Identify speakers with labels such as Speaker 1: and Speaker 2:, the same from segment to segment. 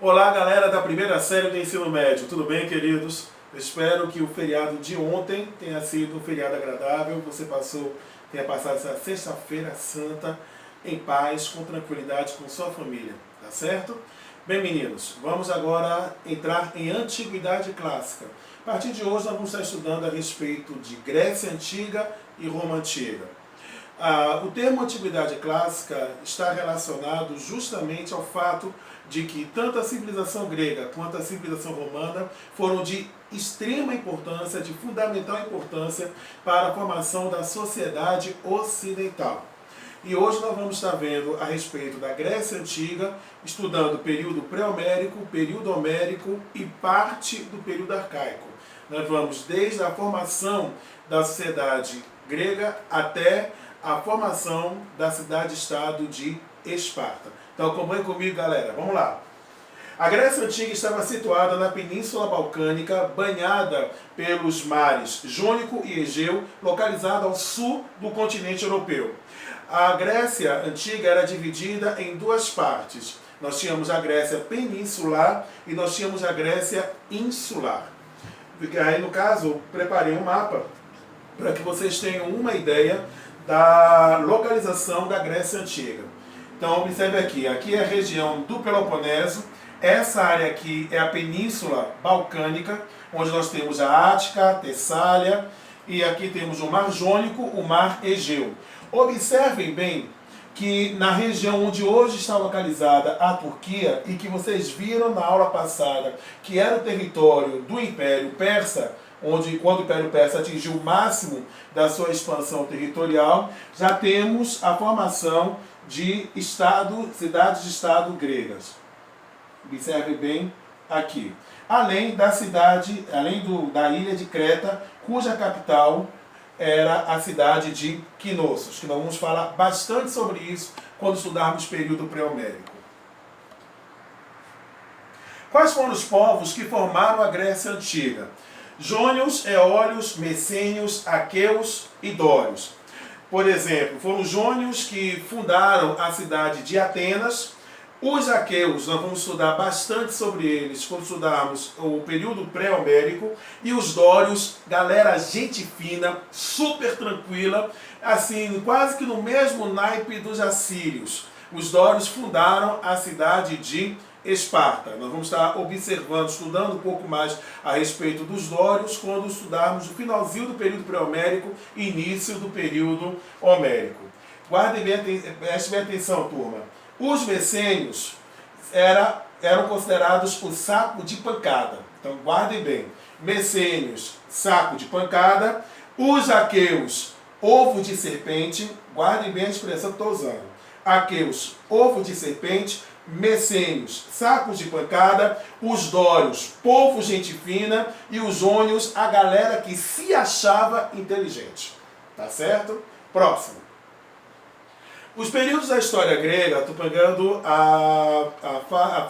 Speaker 1: Olá, galera da primeira série do ensino médio, tudo bem, queridos? Eu espero que o feriado de ontem tenha sido um feriado agradável, você tenha passado essa sexta-feira santa em paz, com tranquilidade com sua família, tá certo? Bem, meninos, vamos agora entrar em Antiguidade Clássica. A partir de hoje nós vamos estar estudando a respeito de Grécia Antiga e Roma Antiga. O termo Antiguidade Clássica está relacionado justamente ao fato de que tanto a civilização grega quanto a civilização romana foram de extrema importância, de fundamental importância para a formação da sociedade ocidental. E hoje nós vamos estar vendo a respeito da Grécia Antiga, estudando o período pré-homérico, período homérico e parte do período arcaico. Nós vamos desde a formação da sociedade grega até a formação da cidade-estado de Esparta. Então acompanhe comigo, galera. Vamos lá. A Grécia Antiga estava situada na Península Balcânica, banhada pelos mares Jônico e Egeu, localizada ao sul do continente europeu. A Grécia Antiga era dividida em duas partes. Nós tínhamos a Grécia peninsular e nós tínhamos a Grécia insular. Aí, no caso, eu preparei um mapa para que vocês tenham uma ideia da localização da Grécia Antiga. Então, observe aqui. Aqui é a região do Peloponeso. Essa área aqui é a Península Balcânica, onde nós temos a Ática, a Tessália, e aqui temos o Mar Jônico, o Mar Egeu. Observem bem que na região onde hoje está localizada a Turquia, e que vocês viram na aula passada, que era o território do Império Persa, onde quando o Império Persa atingiu o máximo da sua expansão territorial, já temos a formação de cidades-estado gregas. Observe bem aqui. Além da ilha de Creta, cuja capital era a cidade de Knossos, que nós vamos falar bastante sobre isso quando estudarmos o período pré-homérico. Quais foram os povos que formaram a Grécia Antiga? Jônios, eólios, messênios, aqueus e dórios. Por exemplo, foram os jônios que fundaram a cidade de Atenas. Os aqueus, nós vamos estudar bastante sobre eles quando estudarmos o período pré-homérico. E os dórios, galera, gente fina, super tranquila, assim, quase que no mesmo naipe dos assírios. Os dórios fundaram a cidade de Esparta. Nós vamos estar observando, estudando um pouco mais a respeito dos dórios quando estudarmos o finalzinho do período pré-homérico e início do período homérico. Prestem bem atenção, turma. Os messênios eram considerados o saco de pancada. Então guardem bem. Messênios, saco de pancada. Os aqueus, ovo de serpente. Guardem bem a expressão que estou usando. Aqueus, ovo de serpente. Messênios, sacos de pancada. Os dórios, povo gente fina. E os jônios, a galera que se achava inteligente. Tá certo? Próximo. Os períodos da história grega, estou pegando a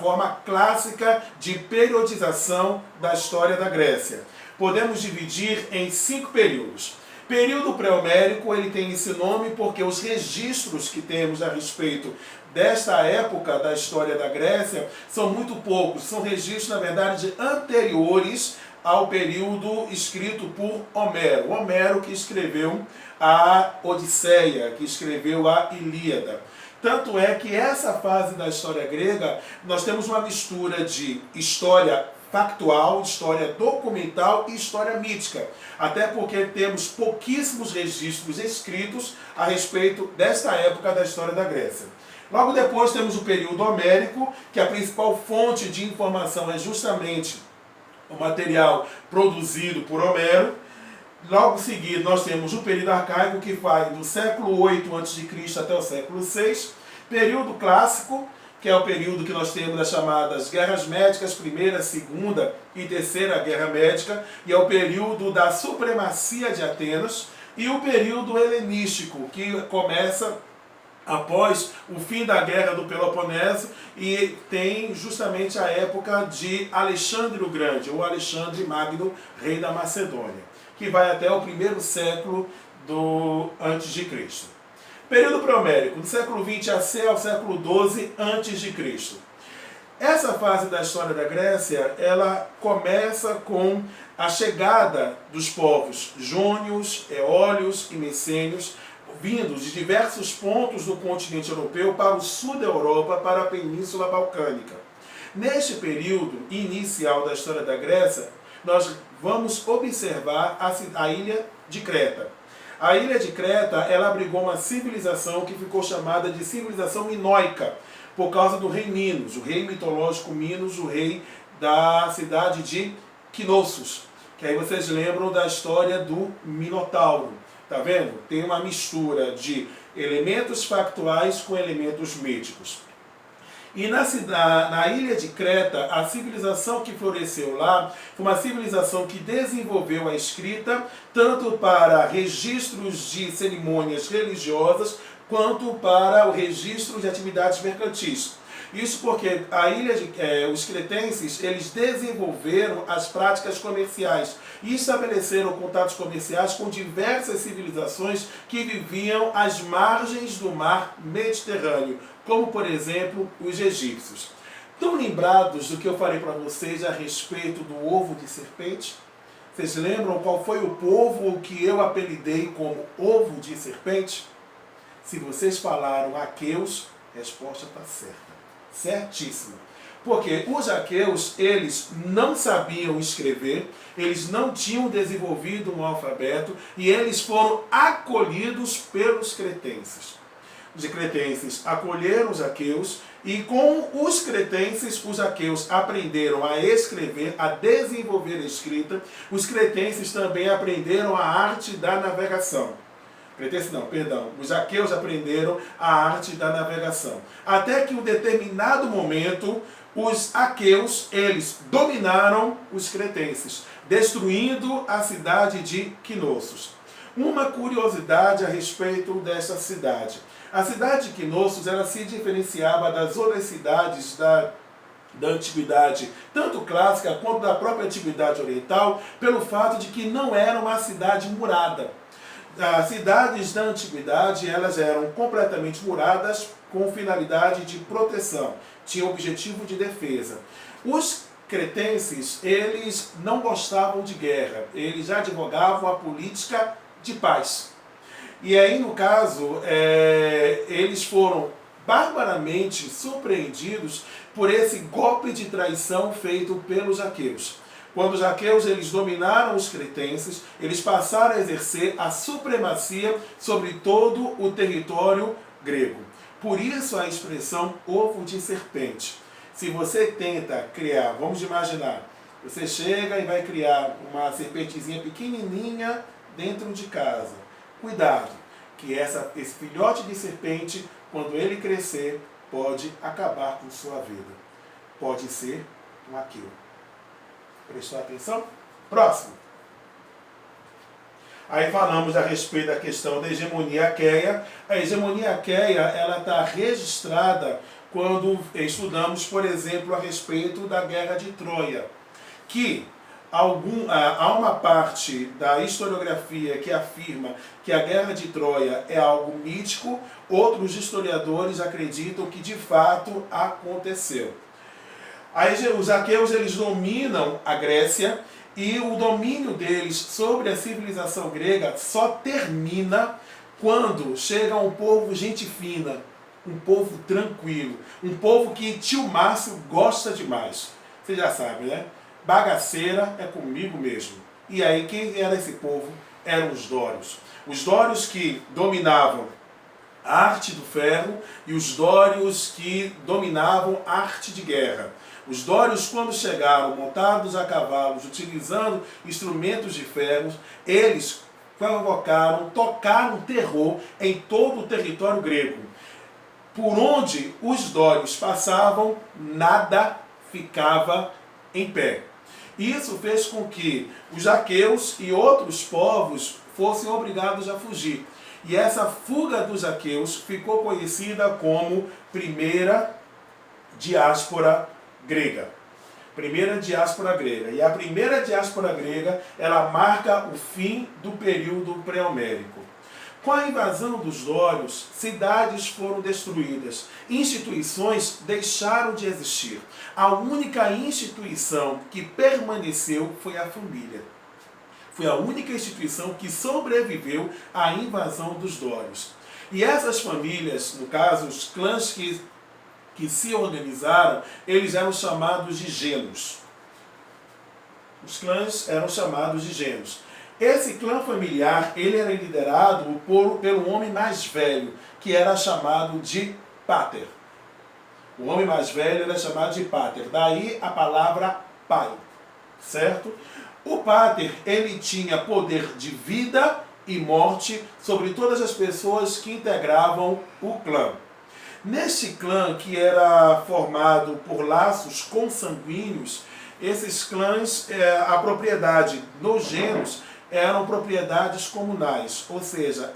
Speaker 1: forma clássica de periodização da história da Grécia. Podemos dividir em 5 períodos. Período pré-homérico, ele tem esse nome porque os registros que temos a respeito desta época da história da Grécia são muito poucos. São registros, na verdade, anteriores ao período escrito por Homero. Homero que escreveu a Odisseia, que escreveu a Ilíada. Tanto é que essa fase da história grega, nós temos uma mistura de história factual, história documental e história mítica. Até porque temos pouquíssimos registros escritos a respeito desta época da história da Grécia. Logo depois temos o período homérico, que a principal fonte de informação é justamente o material produzido por Homero. Logo em seguida nós temos o período arcaico, que vai do século 8 a.C. até o século 6. Período clássico, que é o período que nós temos as chamadas Guerras Médicas, Primeira, Segunda e Terceira Guerra Médica, e é o período da supremacia de Atenas. E o período helenístico, que começa após o fim da Guerra do Peloponeso e tem justamente a época de Alexandre o Grande, ou Alexandre Magno, rei da Macedônia, que vai até o 1º século antes de Cristo. Período pré-homérico, do século 20 ao século 12 antes de Cristo. Essa fase da história da Grécia, ela começa com a chegada dos povos jônios, eólios e messênios, vindos de diversos pontos do continente europeu para o sul da Europa, para a Península Balcânica. Neste período inicial da história da Grécia, nós vamos observar a ilha de Creta. A ilha de Creta, ela abrigou uma civilização que ficou chamada de civilização minoica, por causa do rei Minos, o rei mitológico Minos, o rei da cidade de Knossos. Que aí vocês lembram da história do Minotauro. Tá vendo? Tem uma mistura de elementos factuais com elementos míticos. E na ilha de Creta, a civilização que floresceu lá foi uma civilização que desenvolveu a escrita, tanto para registros de cerimônias religiosas, quanto para o registro de atividades mercantis. Isso porque os cretenses, eles desenvolveram as práticas comerciais e estabeleceram contatos comerciais com diversas civilizações que viviam às margens do mar Mediterrâneo, como por exemplo os egípcios. Estão lembrados do que eu falei para vocês a respeito do ovo de serpente? Vocês lembram qual foi o povo que eu apelidei como ovo de serpente? Se vocês falaram aqueus, a resposta está certa. Certíssimo. Porque os aqueus, eles não sabiam escrever, eles não tinham desenvolvido um alfabeto e eles foram acolhidos pelos cretenses. Os cretenses acolheram os aqueus e com os cretenses, os aqueus aprenderam a escrever, a desenvolver a escrita. Os cretenses também aprenderam a arte da navegação. Os aqueus aprenderam a arte da navegação. Até que em um determinado momento, os aqueus, eles dominaram os cretenses, destruindo a cidade de Knossos. Uma curiosidade a respeito dessa cidade. A cidade de Knossos, ela se diferenciava das outras cidades da antiguidade, tanto clássica quanto da própria antiguidade oriental, pelo fato de que não era uma cidade murada. As cidades da antiguidade, elas eram completamente muradas com finalidade de proteção, tinham objetivo de defesa. Os cretenses, eles não gostavam de guerra, eles advogavam a política de paz. E aí, no caso, eles foram barbaramente surpreendidos por esse golpe de traição feito pelos aqueus. Quando os aqueus, eles dominaram os cretenses, eles passaram a exercer a supremacia sobre todo o território grego. Por isso a expressão ovo de serpente. Se você tenta criar, vamos imaginar, você chega e vai criar uma serpentezinha pequenininha dentro de casa. Cuidado, que esse filhote de serpente, quando ele crescer, pode acabar com sua vida. Pode ser um aqueu. Prestou atenção? Próximo. Aí falamos a respeito da questão da hegemonia aqueia. A hegemonia aqueia, ela está registrada quando estudamos, por exemplo, a respeito da Guerra de Troia, que há uma parte da historiografia que afirma que a Guerra de Troia é algo mítico, outros historiadores acreditam que de fato aconteceu. Aí os aqueus, eles dominam a Grécia e o domínio deles sobre a civilização grega só termina quando chega um povo gente fina, um povo tranquilo, um povo que tio Márcio gosta demais. Você já sabe, né? Bagaceira é comigo mesmo. E aí quem era esse povo? Eram os dórios. Os dórios que dominavam a arte do ferro e os dórios que dominavam a arte de guerra. Os dórios, quando chegaram montados a cavalos, utilizando instrumentos de ferro, eles tocaram terror em todo o território grego. Por onde os dórios passavam, nada ficava em pé. Isso fez com que os aqueus e outros povos fossem obrigados a fugir. E essa fuga dos aqueus ficou conhecida como Primeira Diáspora Grega. Primeira diáspora grega. E a primeira diáspora grega, ela marca o fim do período pré-homérico. Com a invasão dos dórios, cidades foram destruídas, instituições deixaram de existir. A única instituição que permaneceu foi a família. Foi a única instituição que sobreviveu à invasão dos dórios. E essas famílias, no caso, os clãs que se organizaram, eles eram chamados de genos. Os clãs eram chamados de genos. Esse clã familiar, ele era liderado pelo homem mais velho, que era chamado de pater. O homem mais velho era chamado de pater. Daí a palavra pai, certo? O pater, ele tinha poder de vida e morte sobre todas as pessoas que integravam o clã. Neste clã, que era formado por laços consanguíneos, esses clãs, a propriedade nos genos eram propriedades comunais, ou seja,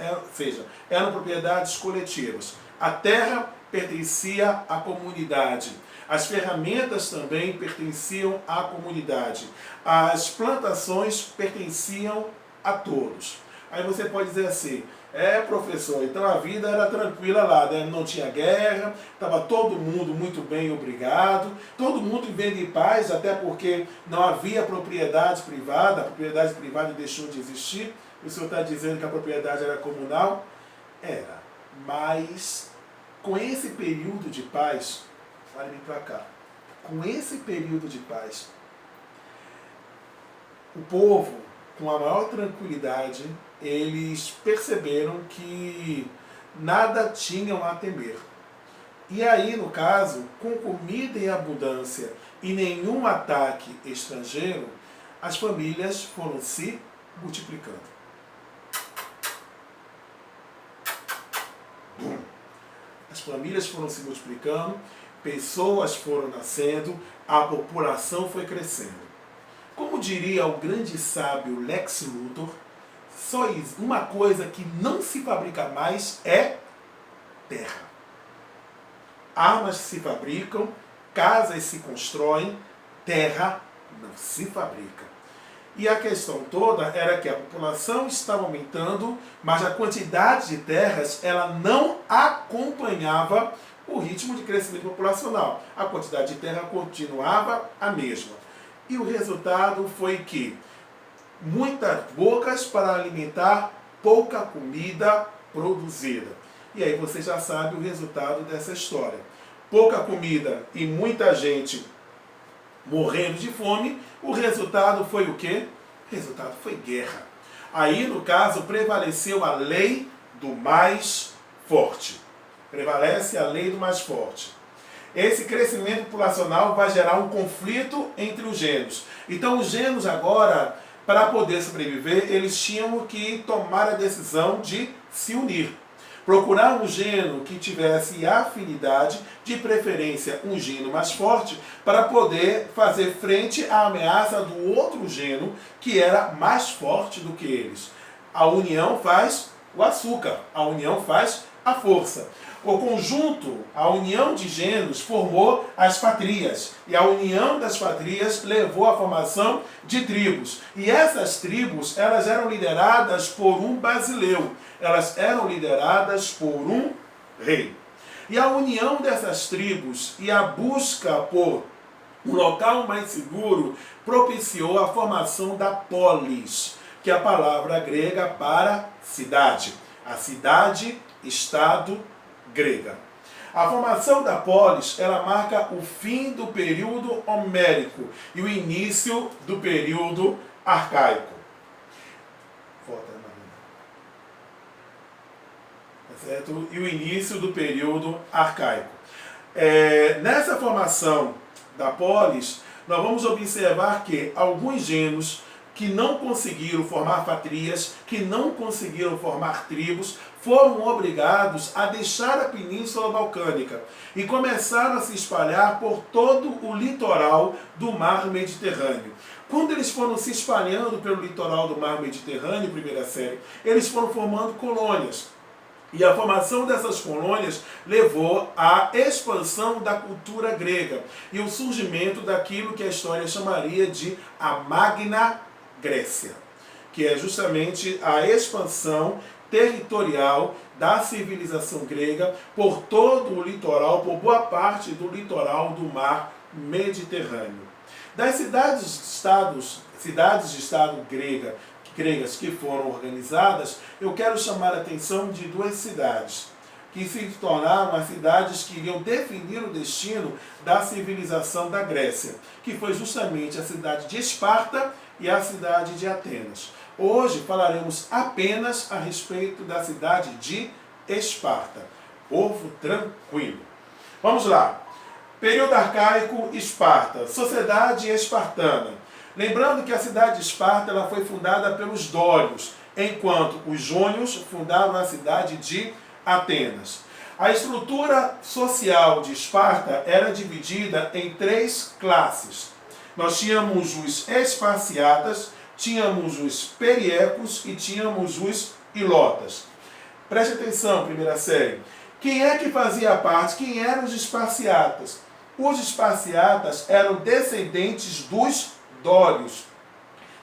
Speaker 1: eram propriedades coletivas. A terra pertencia à comunidade. As ferramentas também pertenciam à comunidade. As plantações pertenciam a todos. Aí você pode dizer assim, professor, então a vida era tranquila lá, né? Não tinha guerra, estava todo mundo muito bem, obrigado, todo mundo vivendo em paz, até porque não havia propriedade privada, a propriedade privada deixou de existir. O senhor está dizendo que a propriedade era comunal? Era, mas com esse período de paz, olha bem para cá, com esse período de paz, o povo, com a maior tranquilidade, eles perceberam que nada tinham a temer. E aí, no caso, com comida em abundância e nenhum ataque estrangeiro, as famílias foram se multiplicando. As famílias foram se multiplicando, pessoas foram nascendo, a população foi crescendo. Como diria o grande sábio Lex Luthor, só uma coisa que não se fabrica mais é terra. Armas se fabricam, casas se constroem, terra não se fabrica. E a questão toda era que a população estava aumentando, mas a quantidade de terras ela não acompanhava o ritmo de crescimento populacional. A quantidade de terra continuava a mesma. E o resultado foi que muitas bocas para alimentar pouca comida produzida. E aí você já sabe o resultado dessa história. Pouca comida e muita gente morrendo de fome. O resultado foi o quê? O resultado foi guerra. Aí, no caso, prevaleceu a lei do mais forte. Prevalece a lei do mais forte. Esse crescimento populacional vai gerar um conflito entre os genos. Então, os genos agora, para poder sobreviver, eles tinham que tomar a decisão de se unir. Procurar um geno que tivesse afinidade, de preferência um geno mais forte, para poder fazer frente à ameaça do outro geno que era mais forte do que eles. A união faz o açúcar, a união faz a força. O conjunto, a união de genos, formou as patrias. E a união das patrias levou à formação de tribos. E essas tribos, elas eram lideradas por um basileu. Elas eram lideradas por um rei. E a união dessas tribos e a busca por um local mais seguro propiciou a formação da polis, que é a palavra grega para cidade. A cidade-estado grega. A formação da polis, ela marca o fim do período homérico e o início do período arcaico. Certo? E o início do período arcaico. Nessa formação da polis, nós vamos observar que alguns genos que não conseguiram formar patrias, que não conseguiram formar tribos, foram obrigados a deixar a Península Balcânica e começaram a se espalhar por todo o litoral do Mar Mediterrâneo. Quando eles foram se espalhando pelo litoral do Mar Mediterrâneo, primeira série, eles foram formando colônias. E a formação dessas colônias levou à expansão da cultura grega e o surgimento daquilo que a história chamaria de a Magna Grécia, que é justamente a expansão territorial da civilização grega por todo o litoral, por boa parte do litoral do mar Mediterrâneo. Das cidades-estado gregas que foram organizadas, eu quero chamar a atenção de duas cidades, que se tornaram as cidades que iriam definir o destino da civilização da Grécia, que foi justamente a cidade de Esparta e a cidade de Atenas. Hoje falaremos apenas a respeito da cidade de Esparta, povo tranquilo. Vamos lá. Período arcaico, Esparta, sociedade espartana. Lembrando que a cidade de Esparta ela foi fundada pelos dórios, enquanto os jônios fundavam a cidade de Atenas. A estrutura social de Esparta era dividida em 3 classes. Nós tínhamos os esparciatas, tínhamos os periecos e tínhamos os ilotas. Preste atenção, primeira série. Quem é que fazia parte? Quem eram os esparciatas? Os esparciatas eram descendentes dos dórios,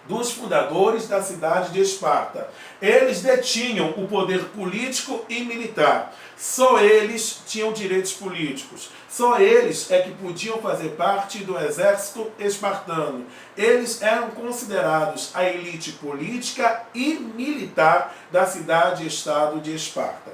Speaker 1: dos fundadores da cidade de Esparta. Eles detinham o poder político e militar. Só eles tinham direitos políticos. Só eles é que podiam fazer parte do exército espartano. Eles eram considerados a elite política e militar da cidade-estado de Esparta.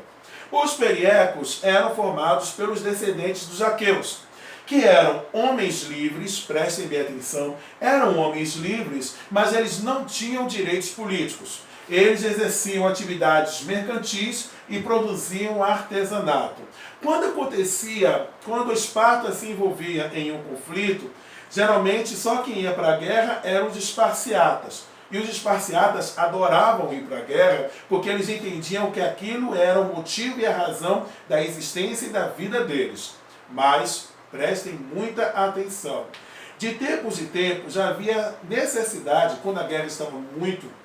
Speaker 1: Os periecos eram formados pelos descendentes dos aqueus, que eram homens livres, prestem bem atenção, eram homens livres, mas eles não tinham direitos políticos. Eles exerciam atividades mercantis e produziam artesanato. Quando Esparta se envolvia em um conflito, geralmente só quem ia para a guerra eram os esparciatas. E os esparciatas adoravam ir para a guerra porque eles entendiam que aquilo era o motivo e a razão da existência e da vida deles. Mas prestem muita atenção. De tempos em tempos já havia necessidade, quando a guerra estava muito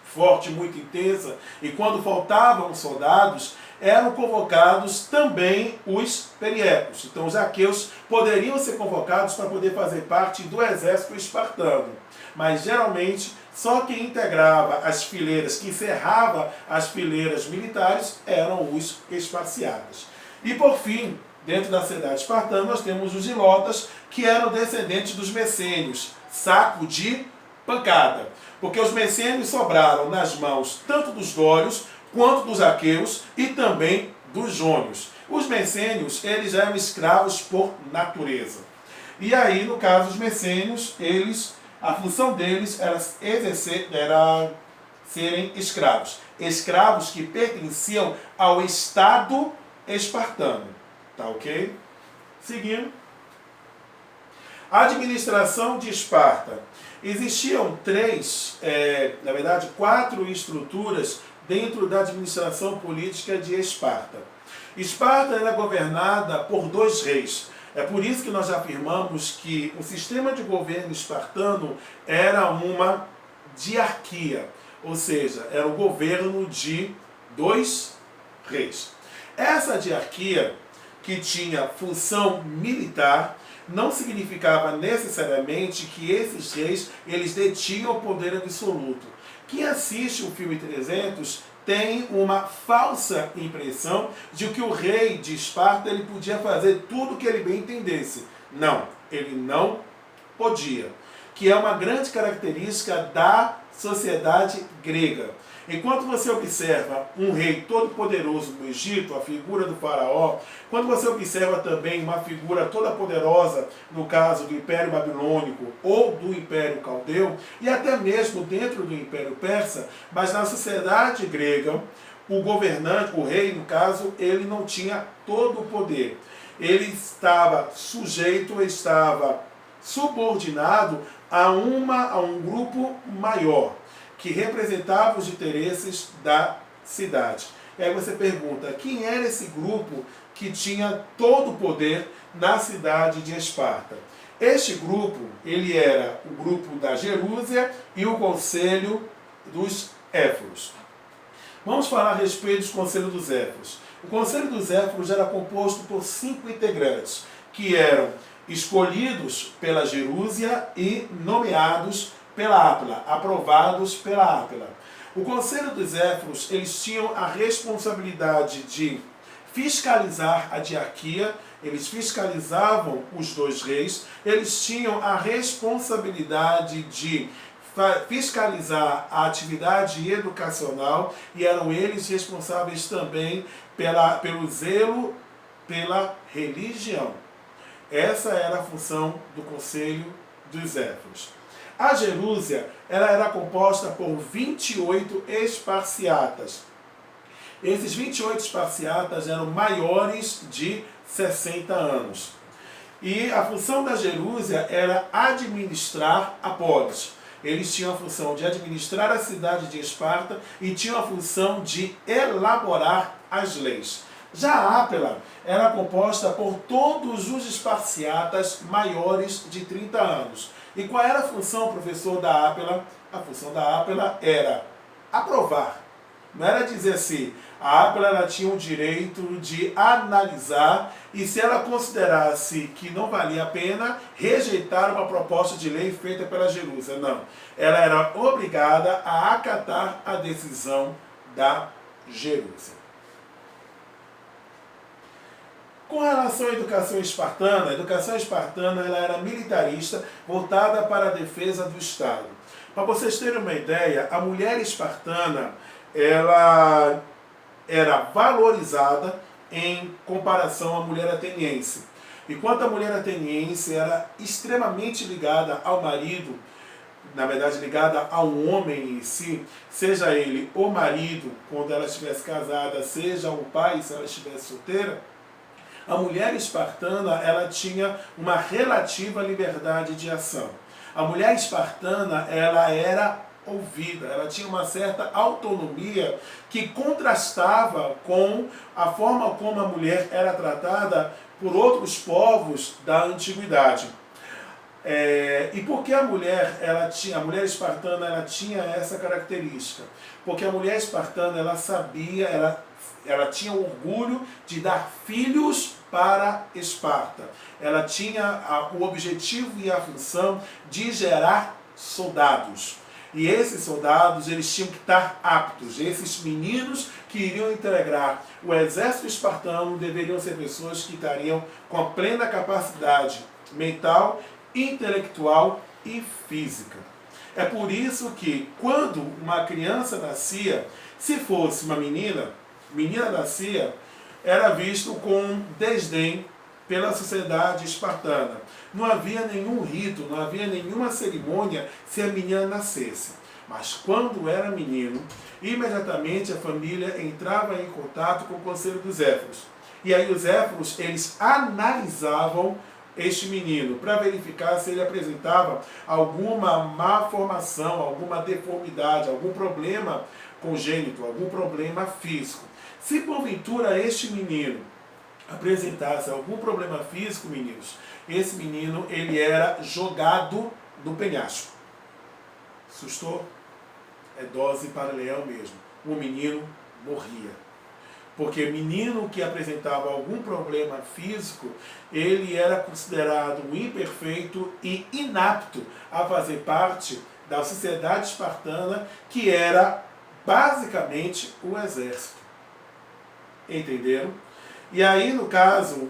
Speaker 1: forte, muito intensa, e quando faltavam soldados, eram convocados também os periecos. Então os aqueus poderiam ser convocados para poder fazer parte do exército espartano. Mas geralmente só quem integrava as fileiras, que encerrava as fileiras militares, eram os esparciatas. E por fim, dentro da cidade espartana, nós temos os ilotas, que eram descendentes dos messênios, saco de pancada. Porque os messênios sobraram nas mãos tanto dos dórios, quanto dos aqueus e também dos jônios. Os messênios, eles eram escravos por natureza. E aí, no caso, os messênios, a função deles era serem escravos. Escravos que pertenciam ao Estado espartano. Tá ok? Seguindo. A administração de Esparta. Existiam 4 estruturas dentro da administração política de Esparta. Esparta era governada por 2 reis. É por isso que nós afirmamos que o sistema de governo espartano era uma diarquia, ou seja, era o governo de 2 reis. Essa diarquia, que tinha função militar, não significava necessariamente que esses reis eles detinham o poder absoluto. Quem assiste o filme 300 tem uma falsa impressão de que o rei de Esparta ele podia fazer tudo o que ele bem entendesse. Não, ele não podia. Que é uma grande característica da sociedade grega. Enquanto você observa um rei todo-poderoso no Egito, a figura do faraó, quando você observa também uma figura toda poderosa, no caso do Império Babilônico ou do Império Caldeu, e até mesmo dentro do Império Persa, mas na sociedade grega, o governante, o rei, no caso, ele não tinha todo o poder. Ele estava sujeito, estava subordinado a um grupo maior, que representava os interesses da cidade. E aí você pergunta, quem era esse grupo que tinha todo o poder na cidade de Esparta? Este grupo, ele era o grupo da Gerúsia e o Conselho dos Éforos. Vamos falar a respeito do Conselho dos Éforos. O Conselho dos Éforos era composto por 5 integrantes, que eram escolhidos pela Gerúsia e nomeados pela Ápila, aprovados pela Ápila. O conselho dos éforos, eles tinham a responsabilidade de fiscalizar a diarquia, eles fiscalizavam os dois reis, eles tinham a responsabilidade de fiscalizar a atividade educacional e eram eles responsáveis também pelo zelo pela religião. Essa era a função do conselho dos éforos. A gerúsia, ela era composta por 28 esparciatas. Esses 28 esparciatas eram maiores de 60 anos. E a função da gerúsia era administrar a polis. Eles tinham a função de administrar a cidade de Esparta e tinham a função de elaborar as leis. Já a Ápela era composta por todos os esparciatas maiores de 30 anos. E qual era a função, professor, da Ápela? A função da Ápela era aprovar. Não era dizer assim, a Ápela ela tinha o direito de analisar e se ela considerasse que não valia a pena, rejeitar uma proposta de lei feita pela gerúsia. Não. Ela era obrigada a acatar a decisão da gerúsia. Com relação à educação espartana, a educação espartana ela era militarista, voltada para a defesa do Estado. Para vocês terem uma ideia, a mulher espartana ela era valorizada em comparação à mulher ateniense. Enquanto a mulher ateniense era extremamente ligada ao marido, na verdade ligada ao homem em si, seja ele o marido quando ela estivesse casada, seja o pai se ela estivesse solteira, a mulher espartana ela tinha uma relativa liberdade de ação. A mulher espartana ela era ouvida, ela tinha uma certa autonomia que contrastava com a forma como a mulher era tratada por outros povos da antiguidade. E por que a mulher espartana ela tinha essa característica? Porque a mulher espartana ela sabia, ela tinha orgulho de dar filhos para Esparta. Ela tinha o objetivo e a função de gerar soldados. E esses soldados, eles tinham que estar aptos. Esses meninos que iriam integrar o exército espartano deveriam ser pessoas que estariam com a plena capacidade mental, intelectual e física. É por isso que, quando uma criança nascia, se fosse uma menina nascia, era visto com desdém pela sociedade espartana. Não havia nenhum rito, não havia nenhuma cerimônia se a menina nascesse. Mas quando era menino, imediatamente a família entrava em contato com o conselho dos éforos. E aí os éforos, eles analisavam este menino para verificar se ele apresentava alguma má formação, alguma deformidade, algum problema congênito, algum problema físico. Se porventura este menino apresentasse algum problema físico, meninos, esse menino ele era jogado no penhasco. Assustou? É dose para leão mesmo. O menino morria. Porque menino que apresentava algum problema físico, ele era considerado um imperfeito e inapto a fazer parte da sociedade espartana, que era basicamente o exército. Entenderam? E aí, no caso,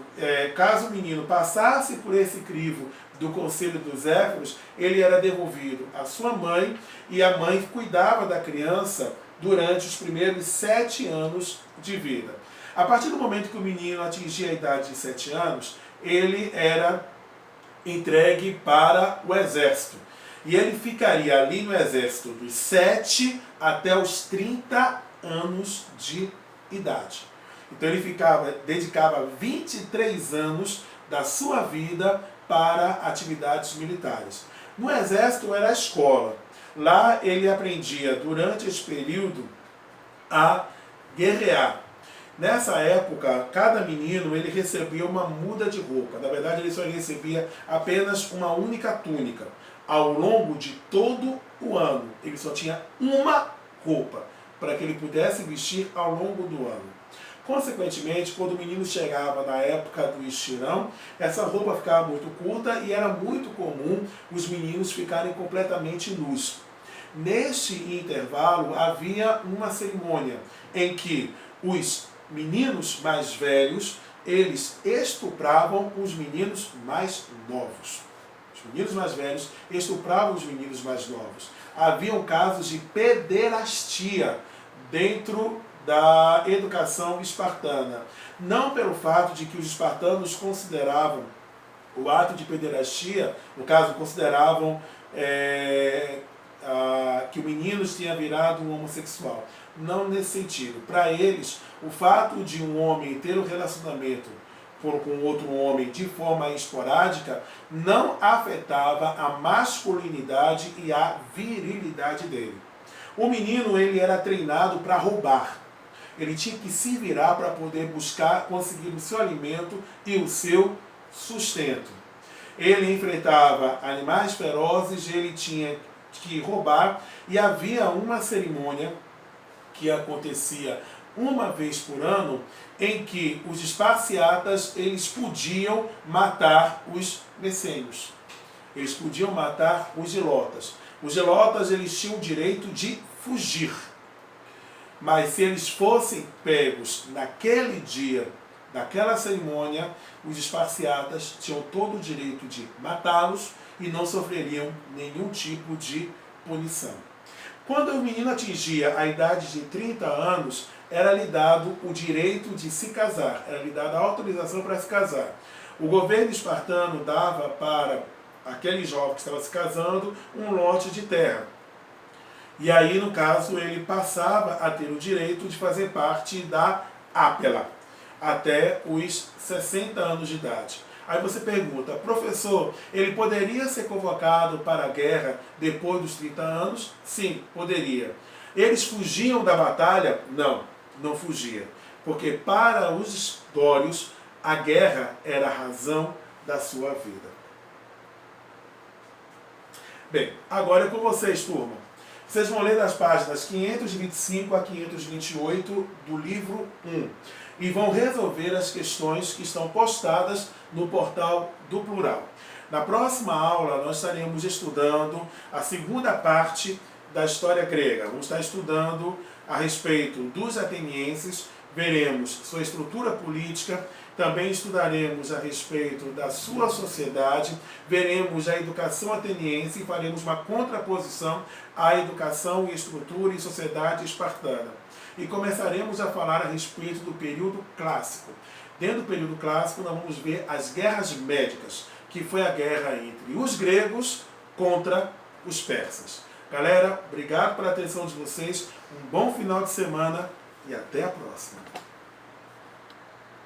Speaker 1: caso o menino passasse por esse crivo do conselho dos éforos, ele era devolvido à sua mãe e a mãe cuidava da criança durante os primeiros 7 anos de vida. A partir do momento que o menino atingia a idade de 7 anos, ele era entregue para o exército. E ele ficaria ali no exército dos 7 até os 30 anos de idade. Então ele dedicava 23 anos da sua vida para atividades militares. No exército era a escola. Lá ele aprendia durante esse período a guerrear. Nessa época, cada menino ele recebia uma muda de roupa. Na verdade, ele só recebia apenas uma única túnica. Ao longo de todo o ano, ele só tinha uma roupa para que ele pudesse vestir ao longo do ano. Consequentemente, quando o menino chegava na época do estirão, essa roupa ficava muito curta e era muito comum os meninos ficarem completamente nus. Neste intervalo havia uma cerimônia em que os meninos mais velhos, eles estupravam os meninos mais novos. Os meninos mais velhos estupravam os meninos mais novos. Haviam casos de pederastia dentro da educação espartana. Não pelo fato de que os espartanos consideravam o ato de pederastia, no caso, consideravam que o menino tinha virado um homossexual. Não nesse sentido. Para eles, o fato de um homem ter um relacionamento com outro homem de forma esporádica não afetava a masculinidade e a virilidade dele. O menino, ele era treinado para roubar. Ele tinha que se virar para poder buscar, conseguir o seu alimento e o seu sustento. Ele enfrentava animais ferozes, ele tinha que roubar, e havia uma cerimônia que acontecia uma vez por ano, em que os esparciatas, eles podiam matar os messênios. Eles podiam matar os zelotas. Os zelotas, eles tinham o direito de fugir. Mas se eles fossem pegos naquele dia, naquela cerimônia, os esparciatas tinham todo o direito de matá-los e não sofreriam nenhum tipo de punição. Quando o menino atingia a idade de 30 anos, era lhe dado o direito de se casar, era lhe dada a autorização para se casar. O governo espartano dava para aquele jovem que estava se casando um lote de terra. E aí, no caso, ele passava a ter o direito de fazer parte da Ápela, até os 60 anos de idade. Aí você pergunta, professor, ele poderia ser convocado para a guerra depois dos 30 anos? Sim, poderia. Eles fugiam da batalha? Não, não fugia. Porque para os dórios, a guerra era a razão da sua vida. Bem, agora é com vocês, turma. Vocês vão ler das páginas 525 a 528 do livro 1 e vão resolver as questões que estão postadas no portal do Plural. Na próxima aula, nós estaremos estudando a segunda parte da história grega. Vamos estar estudando a respeito dos atenienses, veremos sua estrutura política, também estudaremos a respeito da sua sociedade, veremos a educação ateniense e faremos uma contraposição à educação e estrutura e sociedade espartana. E começaremos a falar a respeito do período clássico. Dentro do período clássico, nós vamos ver as guerras médicas, que foi a guerra entre os gregos contra os persas. Galera, obrigado pela atenção de vocês, um bom final de semana e até a próxima.